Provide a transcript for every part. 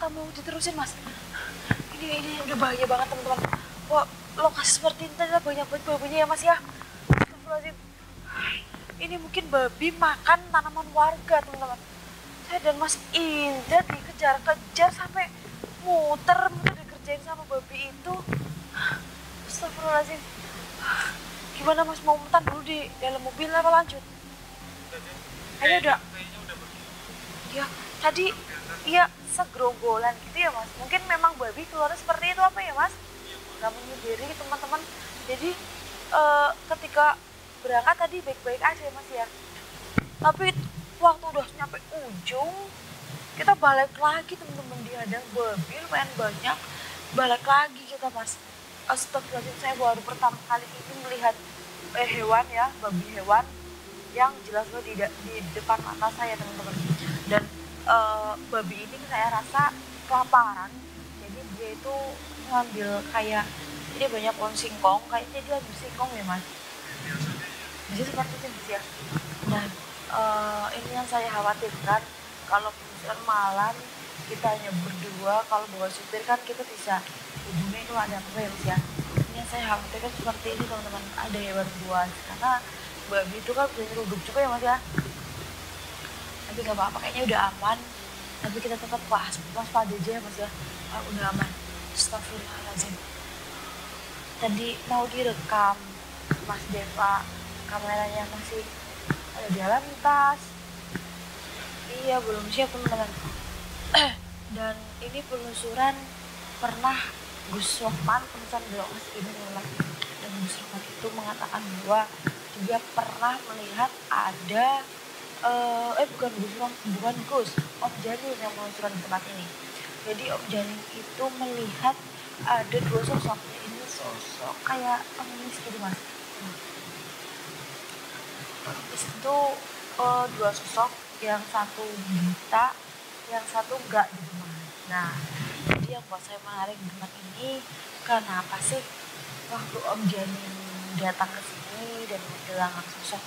nggak mau diterusin mas. Ini udah bahaya banget teman-teman. Wah, lokasi seperti ini ternyata banyak banget babinya ya mas ya. Astagfirullahaladzim. Ini mungkin babi makan tanaman warga teman-teman. Saya dan Mas Indra dikejar-kejar sampai muter dikerjain sama babi itu. Astagfirullahaladzim. Gimana mas, mau mentan dulu di dalam mobil apa lanjut? Kayaknya udah pergi. Ya, tadi ya segerombolan gitu ya mas. Mungkin memang babi keluarnya seperti itu apa ya mas? Gak menyendiri teman-teman. Jadi ketika berangkat tadi baik-baik aja ya mas ya. Tapi waktu udah nyampe ujung, kita balik lagi teman-teman, dihadang babi lumayan banyak. Balik lagi kita mas. Astagfirullahaladzim, saya baru pertama kali ini melihat hewan ya, babi hewan yang jelas di depan mata saya teman-teman. Dan babi ini saya rasa kelaparan, jadi dia itu ngambil kayak, jadi banyak pohon singkong, kayaknya dia ambil singkong ya mas. Jadi seperti itu ya. Nah ini yang saya khawatirkan, kalau misalkan malam kita hanya berdua, kalau bawa supir kan kita bisa hubungi itu ada apa ya mas ya. Ini yang saya khawatirkan seperti ini teman-teman, ada hewan buas, karena babi itu kan bisa nyeruduk juga ya mas ya. Tapi gak apa-apa, kayaknya udah aman, tapi kita tetap waspada aja ya mas ya. Udah aman. Astagfirullahaladzim. Tadi mau direkam mas Deva, kameranya masih ada di dalam tas. Iya, belum siap teman-teman. Dan ini penelusuran pernah Gus Rohman, penulisan blog mas ini teman-teman. Dan Gus Rohman itu mengatakan bahwa dia pernah melihat ada bukan Gus, Om Janin yang penelusuran di tempat ini. Jadi Om Janin itu melihat ada dua sosok. Ini sosok kayak pengemis gitu mas. Pengemis itu dua sosok, yang satu buta, yang satu enggak gitu mas. Nah, jadi yang buat saya menarik di tempat ini, kenapa sih waktu Om Janin datang ke sini dan menghilangkan sosok,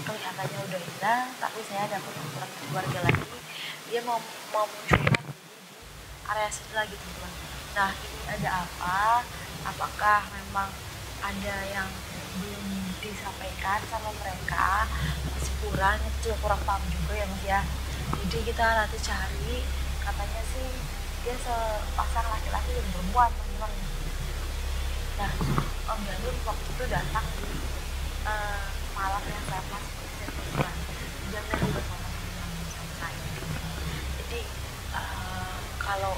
kelihatannya udah hilang, tapi saya dapat laporan keluarga lagi, dia mau munculkan di area sini lagi teman-teman. Nah, ini ada apa? Apakah memang ada yang belum disampaikan sama mereka, masih kurang, itu kurang paham juga ya mas ya. Jadi kita nanti cari, katanya sih dia sepasang laki-laki dan perempuan teman-teman. Nah, Om Janin waktu itu datang di malam yang saya masih berjalan, jamnya juga sama saya. Jadi kalau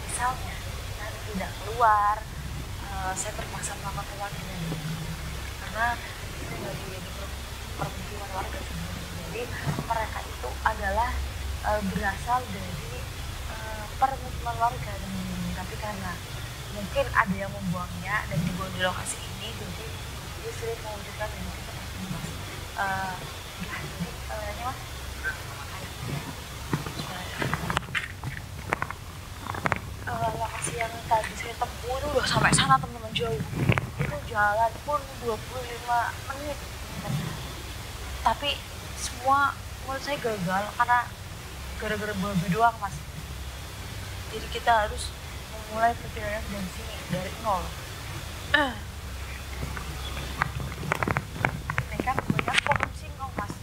misalnya nanti tidak keluar, saya terpaksa melakukan pemanggilan karena itu dari permukiman warga sebenarnya. Jadi mereka itu adalah berasal dari permukiman warga, tapi karena mungkin ada yang membuangnya dan dibuang di lokasi ini, jadi dia sering mewujudkan dan kita pasti mas. Jadi ini mas lokasi yang tadi saya tempuh itu udah sampai sana teman-teman, jauh. Itu jalan pun 25 menit tapi semua menurut saya gagal karena gara-gara babi doang mas. Jadi kita harus memulai perjalanan dari sini, dari nol. Ini kan banyak pohon singkong mas.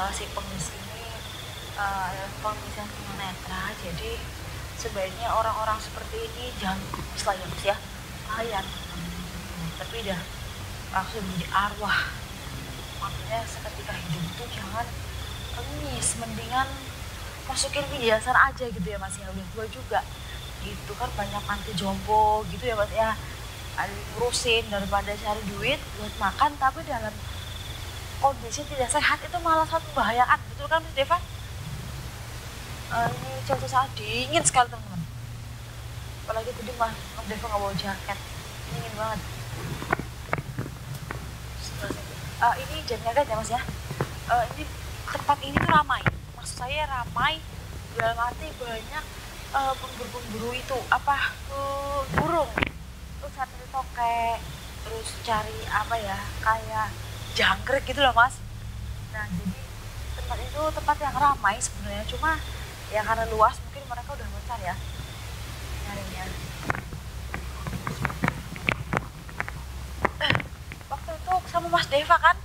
Si pengemis ini pengemis yang tunanetra, jadi sebaiknya orang-orang seperti ini jangan pengemis lah ya mas ya, bahaya. Tapi udah langsung menjadi arwah, makanya seketika hidup itu jangan pengemis, mendingan masukin yayasan aja gitu ya mas ya, udah tua juga gitu kan, banyak panti jompo gitu ya mas ya, ada ngurusin daripada cari duit buat makan tapi dalam kondisi tidak sehat, itu malah sangat membahayakan, betul kan Mas Deva? Ini cuaca saat dingin sekali teman-teman, apalagi tadi Mas Deva nggak bawa jaket, dingin banget. Ini jamnya kan ya Mas ya, ini tempat ini tuh ramai, maksud saya ramai, dalam arti banyak pemburu itu apa burung, terus cari tokek, terus cari apa ya kayak jangkrik gitu loh mas. Nah jadi tempat itu tempat yang ramai sebenarnya, cuma ya karena luas mungkin mereka udah besar ya nyarinya. Waktu itu sama Mas Deva kan?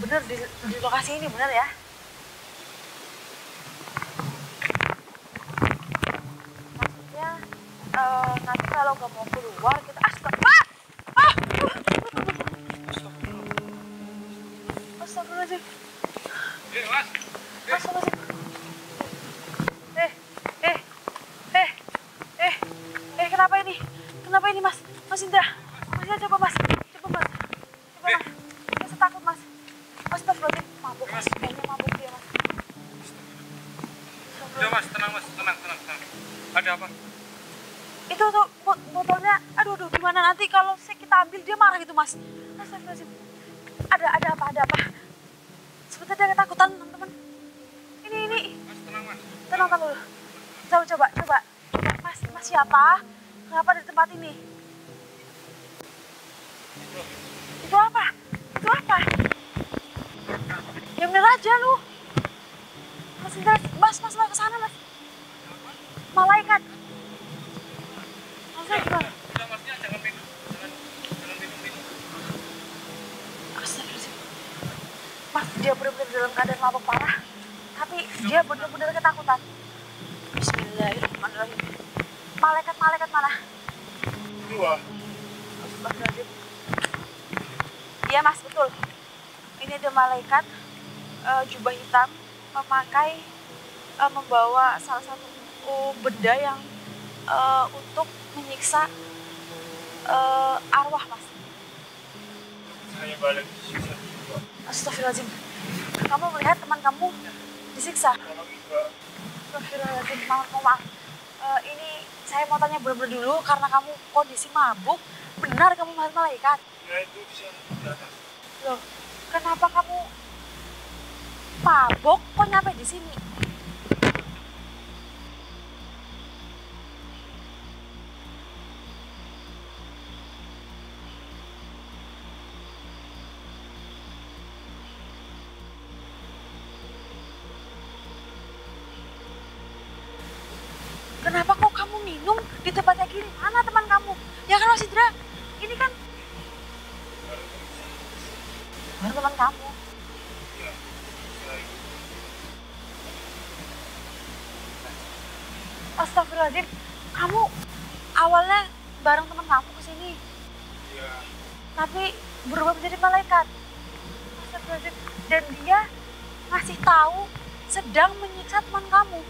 Bener di lokasi ini bener ya? Maksudnya nanti kalau nggak mau keluar kita Astagfirullahaladzim. Astagfirullahaladzim. Kenapa ini? Kenapa ini mas? Mas Indra, Mas Indra coba mas. Mas takut mas. Astagfirullahaladzim, mabuk mas. Kayaknya mabuk dia mas. Udah mas, tenang mas, tenang. Ada apa? Itu tuh botolnya, aduh gimana nanti kalau kita ambil dia marah gitu mas. Astagfirullahaladzim. Ada apa? Sebentar dia ketakutan teman-teman. Ini. Mas tenang mas. Tenang dulu. Coba. Mas siapa? Kenapa di tempat ini? Itu apa? Ya bener aja lu. Mas Indra, mas kesana mas. Malaikat. Mas gimana? Udah masnya jangan minum. Astagfirullahaladzim. Mas dia benar-benar dalam keadaan mabuk parah. Tapi dia benar-benar ketakutan. Bismillahirrahmanirrahim. Malaikat mana? Dua. Astagfirullahaladzim. Iya mas, betul. Ini ada malaikat jubah hitam membawa salah satu benda yang untuk menyiksa arwah mas. Saya balik disiksa. Astagfirullahaladzim. Kamu melihat teman kamu disiksa? Kalau enggak. Astagfirullahaladzim, maaf. Ini saya mau tanya bener-bener dulu karena kamu kondisi mabuk. Benar kamu melihat malaikat? Ya itu bisa di atas. Loh, kenapa kamu mabuk kok nyampe di sini? Kenapa kok kamu minum di tempat kayak gini? Mana teman kamu? Ya kan Mas Indra? Ini kan baru teman kamu. Ya, Astagfirullahaladzim, kamu awalnya bareng teman kamu kesini, ya. tapi berubah menjadi malaikat. Astagfirullahaladzim, dan dia ngasih tahu sedang menyiksa teman kamu.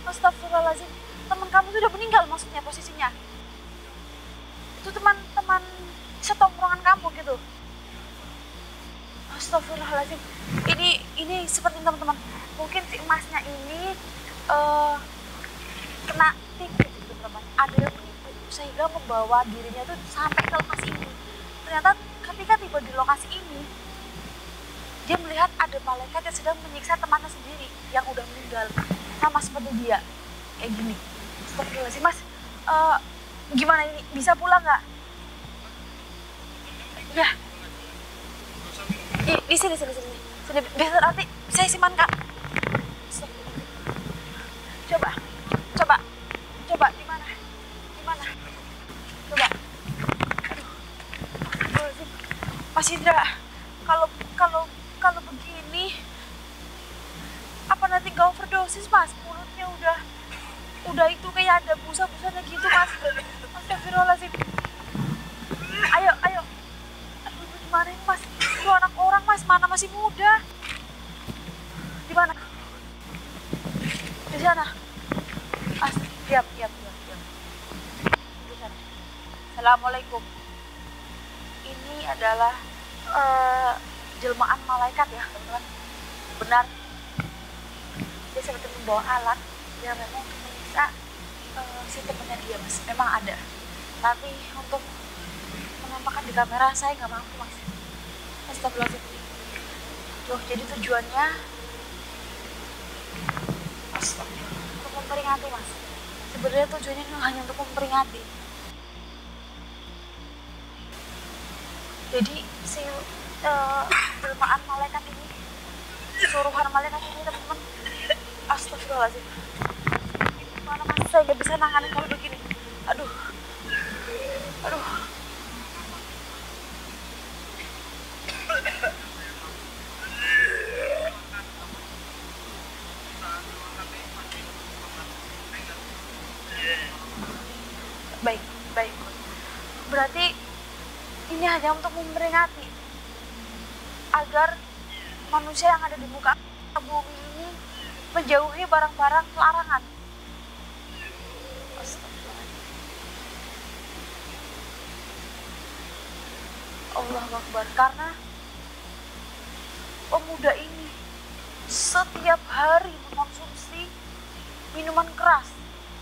Astagfirullahaladzim, teman kamu itu udah meninggal maksudnya posisinya. Itu teman-teman setongkrongan kamu gitu. Astagfirullahaladzim, ini seperti teman-teman. Mungkin si emasnya ini kena tipu gitu teman. Ada yang menipu sehingga membawa dirinya tuh sampai ke lokasi ini. Ternyata ketika tiba di lokasi ini, dia melihat ada malaikat yang sedang menyiksa temannya sendiri yang udah meninggal. Sama seperti dia, kayak gini. Astagfirullahaladzim, mas, gimana ini? Bisa pulang nggak? Ya, di sini. Biar nanti saya simpan kak. Coba, di mana? Coba. Aduh, Mas Indra, kalau begini. Apa nanti gak overdosis mas? Mulutnya udah itu kayak ada busa-busanya gitu mas. Astagfirullahaladzim. Ayo. Aduh gimana ini mas? Lu anak orang mas, mana masih muda. Di mana? Di sana. Diam. Di sana. Assalamualaikum. Ini adalah jelmaan malaikat ya teman-teman. Benar. Dia seperti membawa alat yang memang untuk menyiksa si temannya dia mas. Memang ada, tapi untuk menampakkan di kamera saya nggak mampu mas. Astagfirullahaladzim. Loh, jadi tujuannya Untuk memperingati mas. Sebenarnya tujuannya hanya untuk memperingati. Jadi si jelmaan malaikat ini, suruhan malaikat ini teman-teman, astagfirullahaladzim. Mana mas, saya gak bisa nanganin kalau begini. Aduh. Baik. Berarti ini hanya untuk memperingati agar manusia yang ada di muka bumi ini menjauhi barang-barang larangan. Allahu Akbar. Karena pemuda ini setiap hari mengkonsumsi minuman keras,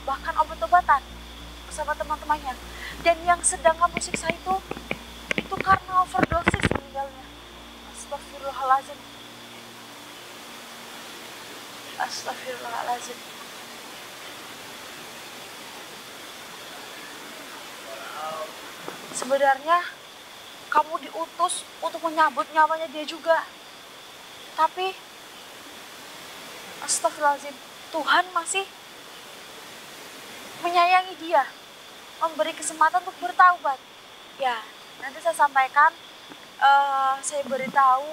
bahkan obat-obatan bersama teman-temannya. Dan yang sedang kamu siksa itu karena overdosis meninggalnya. Astagfirullahaladzim. Sebenarnya kamu diutus untuk menyambut nyawanya dia juga. Tapi astagfirullahaladzim, Tuhan masih menyayangi dia, memberi kesempatan untuk bertaubat. Ya, nanti saya sampaikan, saya beritahu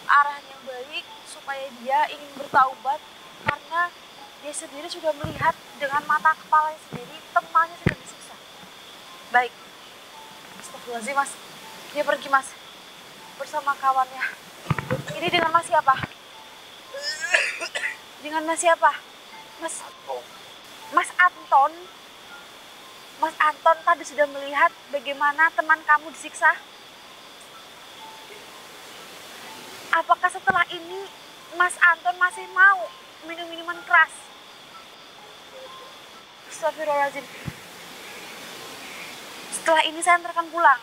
arah yang baik supaya dia ingin bertaubat, karena dia sendiri sudah melihat dengan mata kepalanya sendiri temannya sudah disiksa. Baik, astagfirullahaladzim mas, dia pergi mas bersama kawannya. Ini dengan mas siapa? Dengan mas siapa? Mas Anton. Mas Anton tadi sudah melihat bagaimana teman kamu disiksa. Apakah setelah ini Mas Anton masih mau minum minuman keras? Astagfirullahaladzim. Setelah ini saya antarkan pulang.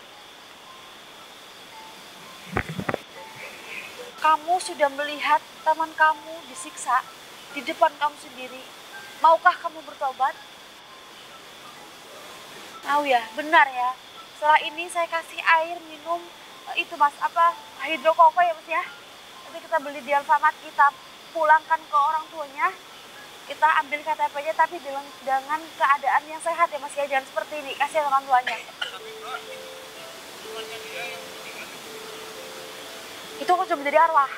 Kamu sudah melihat teman kamu disiksa di depan kamu sendiri. Maukah kamu bertobat? Mau ya, benar ya. Setelah ini saya kasih air minum itu mas, hidrokoko ya mas ya. Nanti kita beli di Alfamart, kita pulangkan ke orang tuanya. Kita ambil KTP-nya tapi dengan keadaan yang sehat ya mas ya. Jangan seperti ini, kasih orang tuanya. Itu aku sudah menjadi arwah,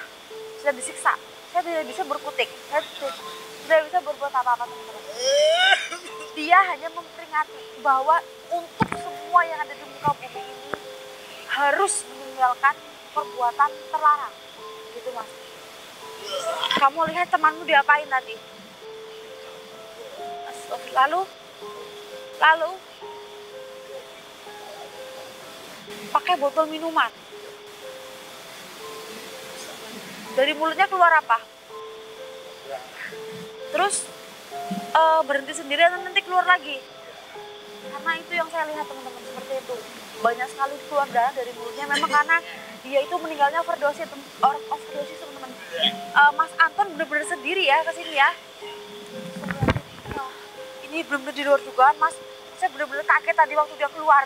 sudah disiksa. Saya tidak bisa berkutik, saya tidak bisa berbuat apa-apa teman-teman. Dia hanya memperingati bahwa untuk semua yang ada di muka bumi ini harus meninggalkan perbuatan terlarang, gitu mas. Kamu lihat temanmu diapain tadi? Lalu pakai botol minuman. Dari mulutnya keluar apa? Terus berhenti sendiri dan nanti keluar lagi. Karena itu yang saya lihat teman-teman, seperti itu. Banyak sekali keluar darah dari mulutnya. Memang karena dia itu meninggalnya overdosis teman-teman. Mas Anton benar-benar sendiri ya ke sini ya. Ini belum di luar dugaan mas. Saya benar-benar kaget tadi waktu dia keluar.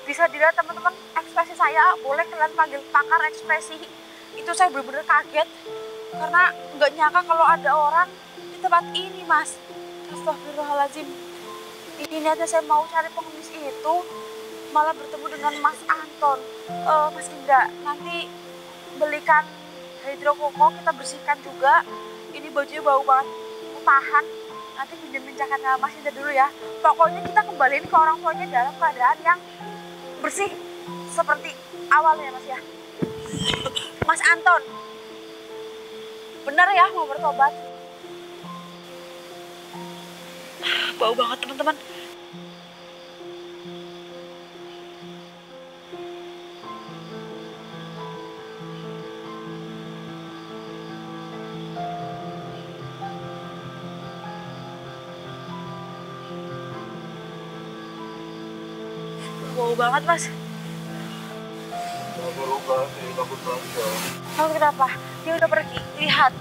Bisa dilihat teman-teman ekspresi saya. Boleh kalian panggil pakar ekspresi. Itu saya benar-benar kaget. Karena nggak nyangka kalau ada orang di tempat ini mas. Astagfirullahaladzim. Ini aja saya mau cari pengemis itu, malah bertemu dengan Mas Anton. Mas Indra, nanti belikan hidrokoko, kita bersihkan juga. Ini bajunya bau banget, tahan. Nanti pinjam jaketnya Mas Indra dulu ya. Pokoknya kita kembaliin ke orang tuanya dalam keadaan yang bersih seperti awalnya mas ya. Mas Anton, benar ya mau bertobat? Bau banget teman-teman. Bau banget mas. Berubah, takut banget. Kamu kenapa? Dia udah pergi. Lihat.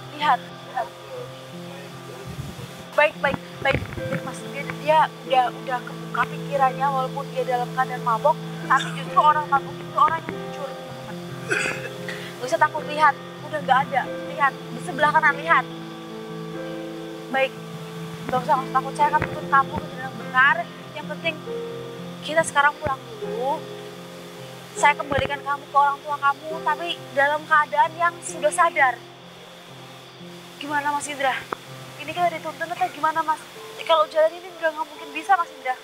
baik mas, dia udah kebuka pikirannya walaupun dia dalam keadaan mabok, tapi justru orang mabok itu orang yang jujur teman-teman. Gak usah takut, lihat, udah nggak ada, lihat di sebelah kanan, lihat. Baik, gak usah takut, saya akan tuntut kamu ke jalan yang benar. Yang penting kita sekarang pulang dulu, saya kembalikan kamu ke orang tua kamu, tapi dalam keadaan yang sudah sadar. Gimana Mas Indra? Ini kita dituntun atau gimana Mas? Kalau jalan ini nggak mungkin bisa Mas Indra.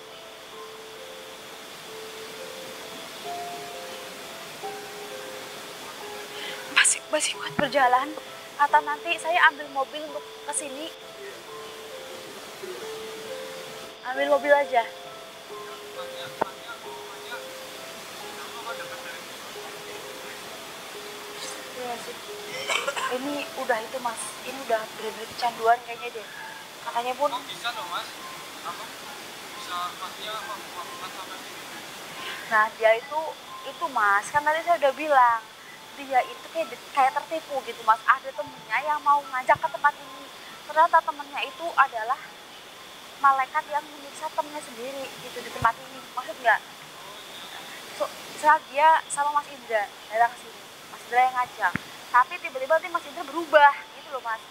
Masih kuat berjalan atau nanti saya ambil mobil untuk kesini? Ambil mobil aja. Iya sih. Ini udah itu Mas, ini udah bener-bener kecanduan kayaknya deh. Katanya pun bisa loh Mas, apa bisa masnya melakukan sampai ini. Nah dia itu Mas, kan tadi saya udah bilang dia itu kayak tertipu gitu Mas. Ada temennya yang mau ngajak ke tempat ini, ternyata temennya itu adalah malaikat yang menyiksa temennya sendiri gitu di tempat ini. Maksud nggak? Saat dia sama Mas Indra datang ke sini, Mas Indra yang ngajak, tapi tiba-tiba nanti Mas Indra berubah gitu loh Mas.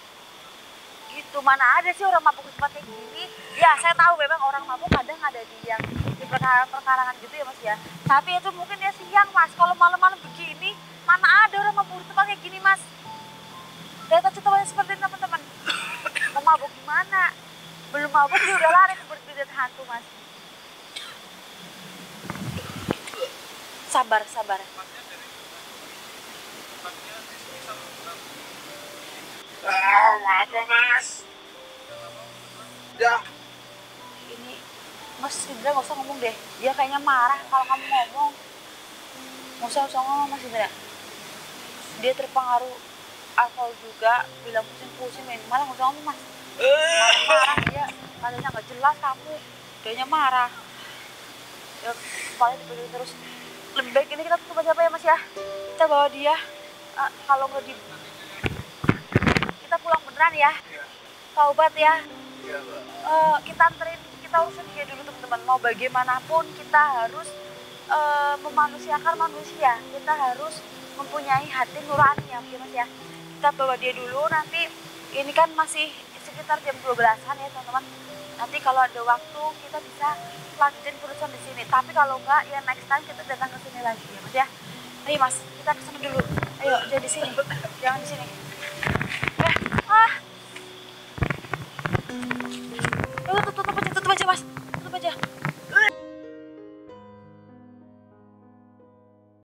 Gitu, mana ada sih orang mabuk di tempat kayak gini. Ya saya tahu memang orang mabuk kadang ada di yang di perkarangan gitu ya Mas ya, tapi itu mungkin ya siang Mas. Kalau malam-malam begini mana ada orang mabuk di tempat kayak gini Mas. Lihat aja temannya seperti ini teman-teman. Mau mabuk gimana? Belum mabuk dia udah lari seperti dari hantu Mas. Sabar Apa Mas? Ya. ini Mas Indra nggak usah ngomong deh, dia kayaknya marah kalau kamu ngomong. Nggak usah ngomong Mas Indra, dia terpengaruh alkohol juga, bilang pusing-pusing, malah nggak usah ngomong Mas. Marah dia, katanya nggak jelas kamu, dianya marah. Ya paling dipilih terus. Lebih baik ini kita tutup aja apa ya Mas ya, kita bawa dia, kalau nggak di kita pulang beneran ya, taubat ya. Kita anterin, kita urusin dia dulu teman-teman. Mau bagaimanapun kita harus memanusiakan manusia, kita harus mempunyai hati nurani ya Mas ya. Kita bawa dia dulu, nanti ini kan masih sekitar jam 12-an ya teman-teman. Nanti kalau ada waktu kita bisa lanjutin urusan di sini, tapi kalau enggak ya next time kita datang ke sini lagi ya Mas ya. Ayo Mas, kita ke sana dulu. Ayo, jangan di sini, jangan di sini.